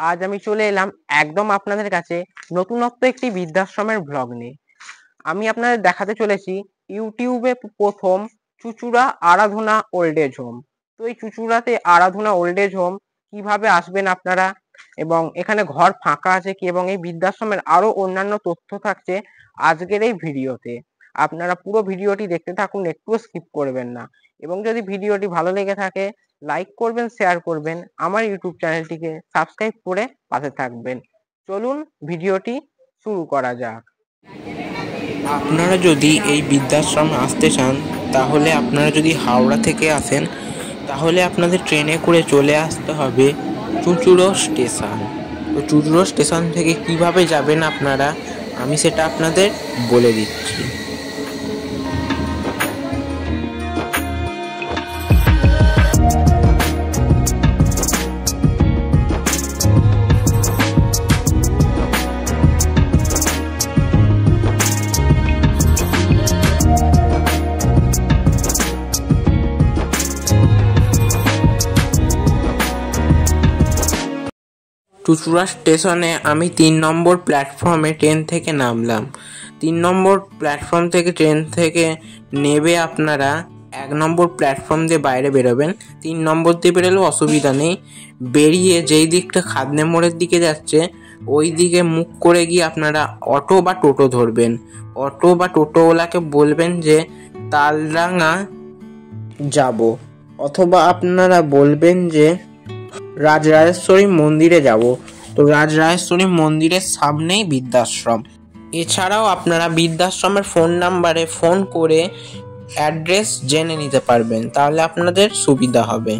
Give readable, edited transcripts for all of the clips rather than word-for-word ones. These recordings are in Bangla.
আজ আমি চলে এলাম একদম আপনাদের কাছে নতুনত্ব একটি বৃদ্ধাশ্রমের ব্লগ নিয়ে। আমি আপনাদের দেখাতে চলেছি ইউটিউবে প্রথম চুঁচুড়া আরাধনা ওল্ড এজ হোম। তো এই চুঁচুড়াতে আরাধনা ওল্ড এজ হোম কিভাবে আসবেন আপনারা, এবং এখানে ঘর ফাঁকা আছে কি, এবং এই বৃদ্ধাশ্রমের আরো অন্যান্য তথ্য থাকছে আজকের এই ভিডিওতে। আপনারা পুরো ভিডিওটি দেখতে থাকুন, একটুও স্কিপ করবেন না। এবং যদি ভিডিওটি ভালো লেগে থাকে লাইক করবেন, শেয়ার করবেন, আমার ইউটিউব চ্যানেলটিকে সাবস্ক্রাইব করে পাশে থাকবেন। চলুন ভিডিওটি শুরু করা যাক। আপনারা যদি এই বৃদ্ধাশ্রমে আসতে চান, তাহলে আপনারা যদি হাওড়া থেকে আসেন তাহলে আপনাদের ট্রেনে করে চলে আসতে হবে চুঁচুড়ো স্টেশন। তো চুঁচুড়ো স্টেশন থেকে কিভাবে যাবেন আপনারা, আমি সেটা আপনাদের বলে দিচ্ছি। চুঁচুড়া স্টেশনে আমি 3 নম্বর প্ল্যাটফর্মে ট্রেন থেকে নামলাম। 3 নম্বর প্ল্যাটফর্ম থেকে ট্রেন থেকে নেবে আপনারা 1 নম্বর প্ল্যাটফর্ম দিয়ে বাইরে বেরোবেন। 3 নম্বর দিয়ে বেরোলেও অসুবিধা নেই। বেরিয়ে যেই দিকটা খাদনে মোড়ের দিকে যাচ্ছে ওই দিকে মুখ করে গিয়ে আপনারা অটো বা টোটো ধরবেন। অটো বা টোটোওয়ালাকে বলবেন যে তালডাঙ্গা যাব, অথবা আপনারা বলবেন যে রাজরাজেশ্বরী মন্দিরে যাব। তো রাজরাজেশ্বরী মন্দিরের সামনেই বৃদ্ধাশ্রম। এছাড়াও আপনারা বৃদ্ধাশ্রমের ফোন নাম্বারে ফোন করে অ্যাড্রেস জেনে নিতে পারবেন, তাহলে আপনাদের সুবিধা হবে।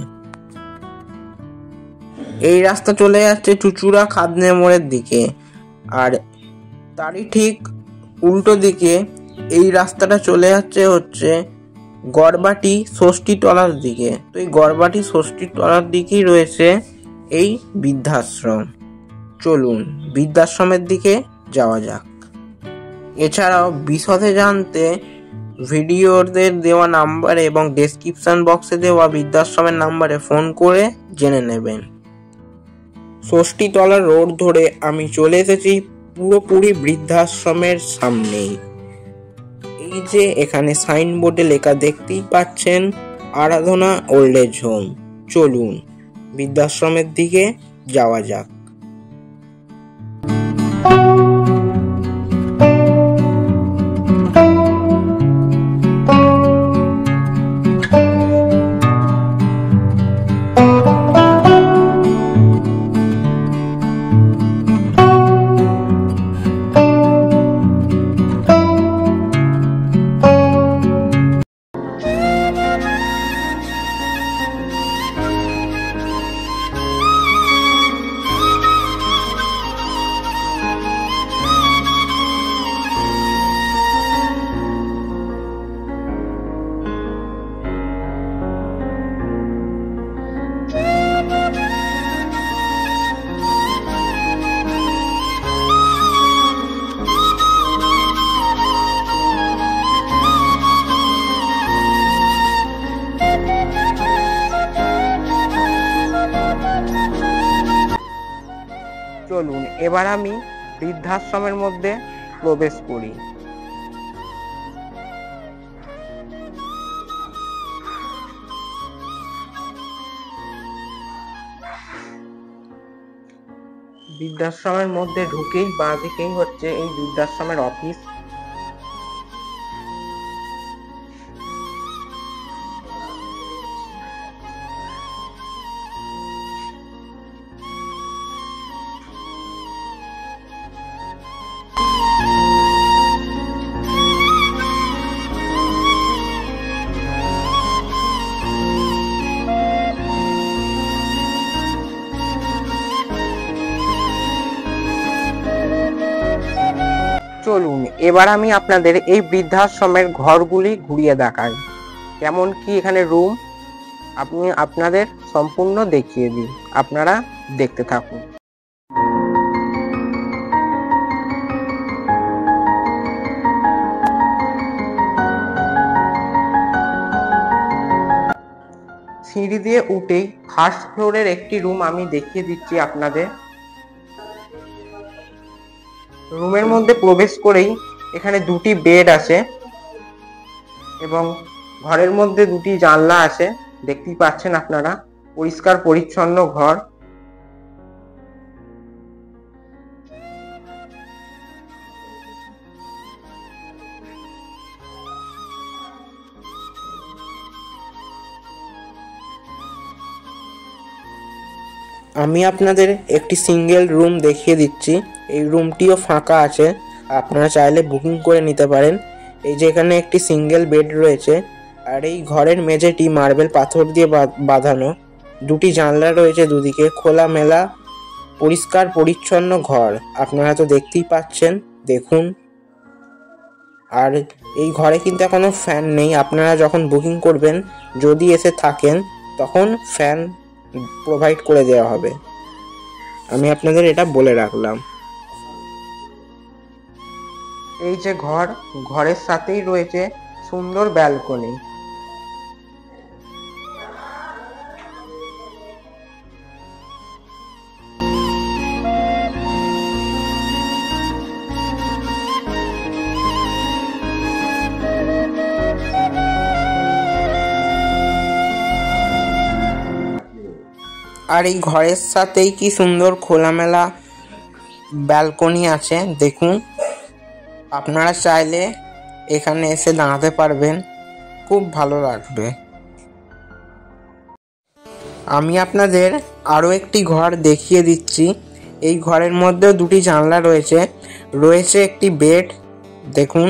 এই রাস্তা চলে যাচ্ছে চুঁচুড়া খাদনে মোড়ের দিকে, আর তারই ঠিক উল্টো দিকে এই রাস্তাটা চলে হচ্ছে গড়বাটি ষষ্ঠীতলার দিকে। তো এই গড়বাটি ষষ্ঠীতলার দিকেই রয়েছে এই বৃদ্ধাশ্রম। চলুন বৃদ্ধাশ্রমের দিকে যাওয়া যাক। এছাড়াও বিশদে জানতে ভিডিওদের দেওয়া নাম্বারে এবং ডেসক্রিপশন বক্সে দেওয়া বৃদ্ধাশ্রমের নাম্বারে ফোন করে জেনে নেবেন। ষষ্ঠীতলা রোড ধরে আমি চলে এসেছি পুরোপুরি বৃদ্ধাশ্রমের সামনেই। এই যে এখানে সাইনবোর্ডে লেখা দেখতেই পাচ্ছেন আরাধনা ওল্ড এজ হোম। চলুন বৃদ্ধাশ্রমের দিকে যাওয়া যাক। চলুন এবার আমি বৃদ্ধাশ্রমের মধ্যে প্রবেশ করি। বৃদ্ধাশ্রমের মধ্যে ঢুকেই বাঁ দিকেই হচ্ছে এই বৃদ্ধাশ্রমের অফিস। চলুন এবার আমি আপনাদের এই বৃদ্ধাশ্রমের ঘরগুলি ঘুরিয়ে দেখাই, কেমন কি এখানে রুম আপনাদের সম্পূর্ণ দেখিয়ে দিই। আপনারা দেখতে থাকুন। সিঁড়ি দিয়ে উঠেই ফার্স্ট ফ্লোরের একটি রুম আমি দেখিয়ে দিচ্ছি আপনাদের। রুমের মধ্যে প্রবেশ করেই এখানে দুটি বেড আছে এবং ঘরের মধ্যে দুটি জানলা আছে, দেখতেই পাচ্ছেন আপনারা। পরিষ্কার পরিচ্ছন্ন ঘর। আমি আপনাদের একটি সিঙ্গেল রুম দেখিয়ে দিচ্ছি। এই রুমটিও ফাঁকা আছে, আপনারা চাইলে বুকিং করে নিতে পারেন। এই যে এখানে একটি সিঙ্গেল বেড রয়েছে, আর এই ঘরের মেঝেটি মার্বেল পাথর দিয়ে বাঁধানো। দুটি জানলা রয়েছে দুদিকে, খোলামেলা পরিষ্কার পরিচ্ছন্ন ঘর। আপনারা তো দেখতেই পাচ্ছেন, দেখুন। আর এই ঘরে কিন্তু এখনো ফ্যান নেই। আপনারা যখন বুকিং করবেন, যদি এসে থাকেন, তখন ফ্যান প্রোভাইড করে দেওয়া হবে। আমি আপনাদের এটা বলে রাখলাম। এই যে ঘরের সাথেই রয়েছে সুন্দর ব্যালকনি। আর এই ঘরের সাথেই কি সুন্দর খোলামেলা ব্যালকনি আছে, দেখুন। আপনারা চাইলে এখানে এসে দাঁড়াতে পারবেন, খুব ভালো লাগবে। আমি আপনাদের আরও একটি ঘর দেখিয়ে দিচ্ছি। এই ঘরের মধ্যেও দুটি জানলা রয়েছে একটি বেড, দেখুন।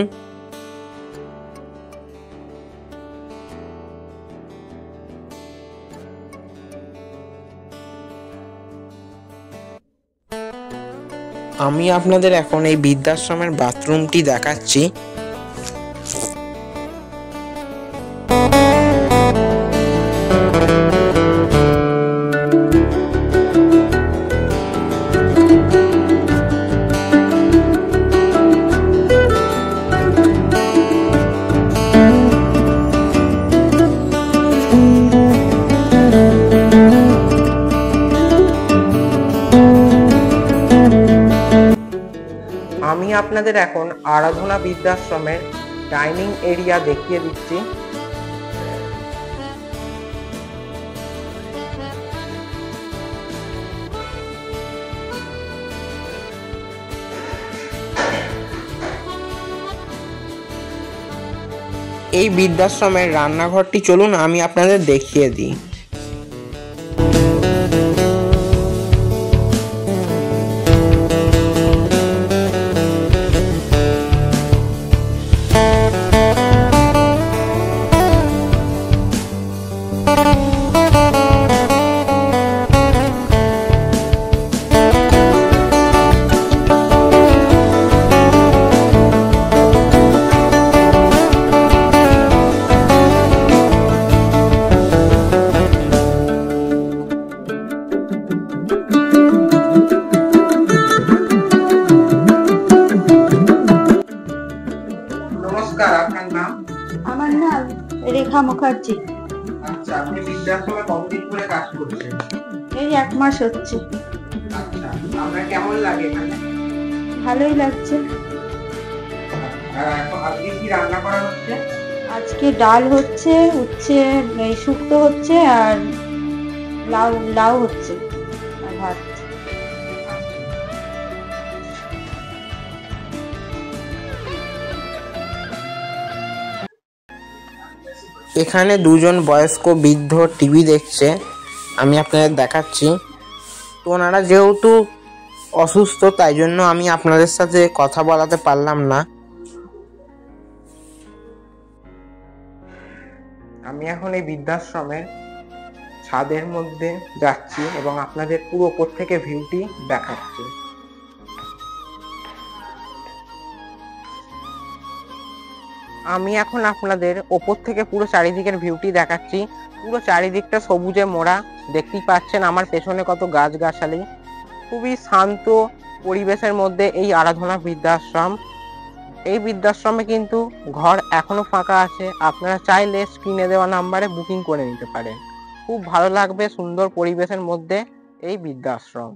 আমি আপনাদের এখন এই বৃদ্ধাশ্রমের বাথরুমটি দেখাচ্ছি। আমি আপনাদের এখন আরাধনা বৃদ্ধাশ্রমের ডাইনিং এরিয়া দেখিয়ে দিচ্ছি। এই বৃদ্ধাশ্রমের রান্নাঘরটি চলুন আমি আপনাদের দেখিয়ে দিই। নমস্কার, আপনার নাম? আমার নাম রেখা মুখার্জি। আচ্ছা, আপনি বৃদ্ধাশ্রমে কতদিন ধরে কাজ করছেন? এই 1 মাস হচ্ছে। আচ্ছা, আপনার কেমন লাগে এখানে? ভালোই লাগছে। আর এখন আজকে কি রান্না করা হচ্ছে? আজকে ডাল হচ্ছে, উচ্ছে শুক্তো হচ্ছে, আর লাউ হচ্ছে, আর ভাত। এখানে দুজন বয়স্ক বৃদ্ধ টিভি দেখছে, আমি আপনাদের দেখাচ্ছি। তো ওনারা যেহেতু অসুস্থ, তাই জন্য আমি আপনাদের সাথে কথা বলাতে পারলাম না। আমি এখন এই বৃদ্ধাশ্রমের ছাদের মধ্যে যাচ্ছি এবং আপনাদের পুরো উপর থেকে ভিউটি দেখাচ্ছি। আমি এখন আপনাদের ওপর থেকে পুরো চারিদিকের ভিউটি দেখাচ্ছি। পুরো চারিদিকটা সবুজে মোড়া, দেখতেই পাচ্ছেন আমার পেছনে কত গাছগাছালি। খুবই শান্ত পরিবেশের মধ্যে এই আরাধনা বৃদ্ধাশ্রম। এই বৃদ্ধাশ্রমে কিন্তু ঘর এখনো ফাঁকা আছে, আপনারা চাইলে স্ক্রিনে দেওয়া নাম্বারে বুকিং করে নিতে পারেন। খুব ভালো লাগবে সুন্দর পরিবেশের মধ্যে এই বৃদ্ধাশ্রম।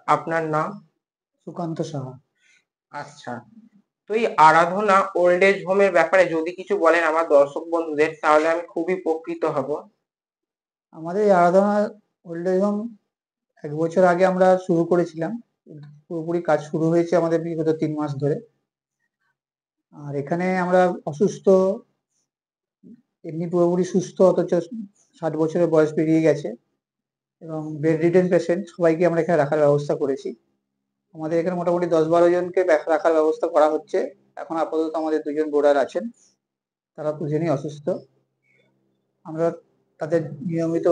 আপনার নাম? সুকান্ত সাহা। আচ্ছা, তো এই আরাধনা ওল্ড এজ হোমের ব্যাপারে যদি কিছু বলেন আমার দর্শক বন্ধুদের, তাহলে আমি খুবই উপকৃত হব। আমাদের এই আরাধনা ওল্ড এজ হোম 1 বছর আগে আমরা শুরু করেছিলাম। পুরোপুরি কাজ শুরু হয়েছে আমাদের বিগত 3 মাস ধরে। আর এখানে আমরা অসুস্থ, এমনি পুরোপুরি সুস্থ অথচ 60 বছরের বয়স পেরিয়ে গেছে এবং বেড রিডেন পেশেন্ট সবাইকে আমরা এখানে রাখার ব্যবস্থা করেছি। আমাদের এখানে মোটামুটি 10-12 জনকে রাখার ব্যবস্থা করা হচ্ছে। এখন আপাতত আমাদের 2 জন বোর্ডার আছেন, তারা দুজনই অসুস্থ। আমরা তাদের নিয়মিত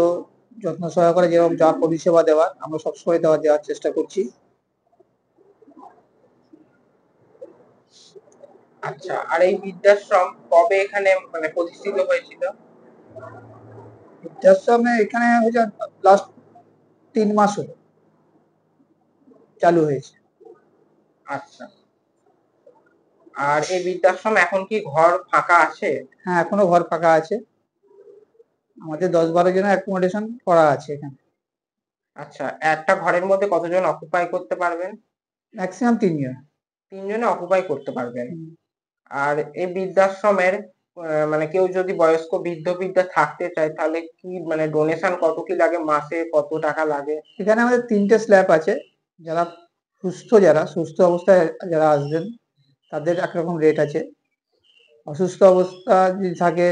যত্ন সহকারে যেরকম যা পরিষেবা দেওয়ার আমরা সবসময় দেওয়ার চেষ্টা করছি। আচ্ছা, আর এই বৃদ্ধাশ্রম কবে এখানে মানে প্রতিষ্ঠিত হয়েছিল? বৃদ্ধাশ্রমে এখানে হয়েছে লাস্ট 3 মাস হলো চালু হয়েছে। আচ্ছা, আর এই বৃদ্ধাশ্রম এখন কি ঘর ফাঁকা আছে? হ্যাঁ, এখনো ঘর ফাঁকা আছে। আমাদের 10-12 জনের অ্যাকোমোডেশন করা আছে এখানে। আচ্ছা, একটা ঘরের মধ্যে কতজন অকুপাই করতে পারবেন? ম্যাক্সিমাম 3 জন। 3 জনে অকুপাই করতে পারবেন। আর এই বৃদ্ধাশ্রমের মানে কেউ যদি বয়স্ক বৃদ্ধা থাকতে চায়, তাহলে কি মানে ডোনেশন কত কি লাগে, মাসে কত টাকা লাগে? এখানে আমাদের 3টে স্ল্যাব আছে। যারা সুস্থ অবস্থায় যারা আসবেন তাদের একরকম রেট আছে। অসুস্থ অবস্থা যদি থাকে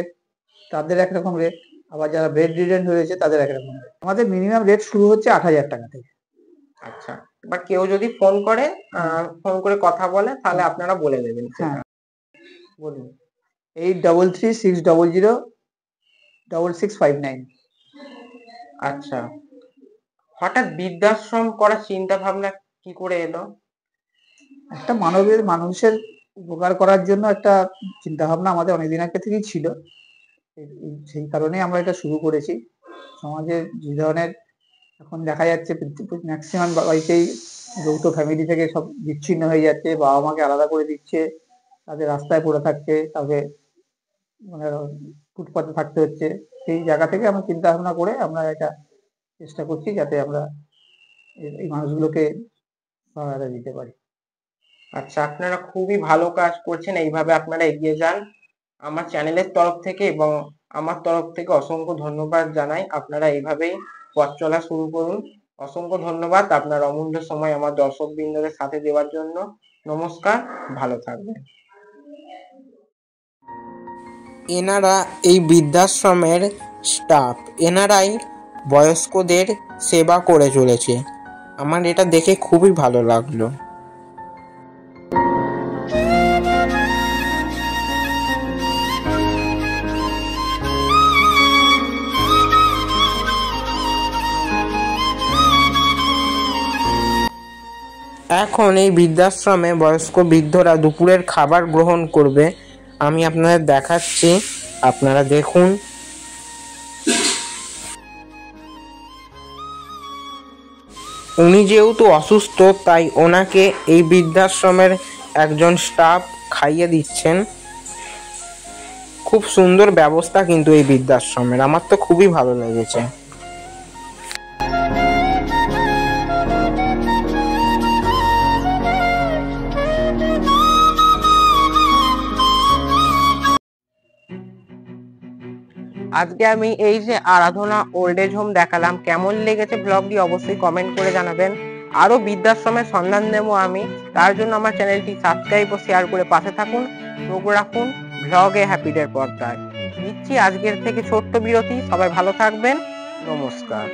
তাদের একরকম রেট, আবার যারা বেড রিডেন হয়েছে তাদের একরকম রেট। আমাদের মিনিমাম রেট শুরু হচ্ছে 8,000 টাকা থেকে। আচ্ছা, এবার কেউ যদি ফোন করে কথা বলে, তাহলে আপনারা বলে দেবেন। হ্যাঁ, বলুন। 8336006659। আচ্ছা, হঠাৎ বৃদ্ধাশ্রম করার চিন্তা ভাবনা কি করে এলো? একটা মানুষের উপকার করার জন্য একটা চিন্তা ভাবনা আমাদের অনেকদিন আগে থেকেই ছিল। সেই কারণেই আমরা এটা শুরু করেছি। সমাজে যে ধরনের এখন দেখা যাচ্ছে ম্যাক্সিমাম বাড়িতেই যৌথ ফ্যামিলি থেকে সব বিচ্ছিন্ন হয়ে যাচ্ছে, বাবা মাকে আলাদা করে দিচ্ছে, তাদের রাস্তায় পড়ে থাকছে, তাকে মানে ফুটপাতে থাকতে হচ্ছে। সেই জায়গা থেকে আমরা চিন্তা ভাবনা করে আমরা এটা চেষ্টা করছি যাতে আমরা এই মানুষগুলোকে সহায়তা দিতে পারি। আচ্ছা, আপনারা খুবই ভালো কাজ করছেন, এইভাবে আপনারা এগিয়ে যান। আমার চ্যানেলের তরফ থেকে এবং আমার তরফ থেকে অসংখ্য ধন্যবাদ জানাই। আপনারা এইভাবেই পথ চলা শুরু করুন। অসংখ্য ধন্যবাদ আপনার অমূল্য সময় আমার দর্শক বৃন্দদের সাথে দেওয়ার জন্য। নমস্কার, ভালো থাকবেন। এনারা এই বৃদ্ধাশ্রমের স্টাফ, এনারাই বয়স্কদের সেবা করে চলেছে। আমার এটা দেখে খুবই ভালো লাগলো। এখন এই বৃদ্ধাশ্রমে বয়স্ক বৃদ্ধরা দুপুরের খাবার গ্রহণ করবে। আমি আপনাদের দেখাচ্ছি, আপনারা দেখুন। উনি যেহেতু অসুস্থ, তাই ওনাকে এই বৃদ্ধাশ্রমের একজন স্টাফ খাইয়ে দিচ্ছেন। খুব সুন্দর ব্যবস্থা কিন্তু এই বৃদ্ধাশ্রমের, আমার তো খুবই ভালো লেগেছে। আজকে আমি এই যে আরাধনা ওল্ড এজ হোম দেখালাম, কেমন লেগেছে ব্লগটি অবশ্যই কমেন্ট করে জানাবেন। আরো বৃদ্ধাশ্রমের সন্ধান দেবো আমি, তার জন্য আমার চ্যানেলটি সাবস্ক্রাইব ও শেয়ার করে পাশে থাকুন। চোখ রাখুন ব্লগে হ্যাপিডের পর্দায়। নিচ্ছি আজকের থেকে ছোট্ট বিরতি। সবাই ভালো থাকবেন। নমস্কার।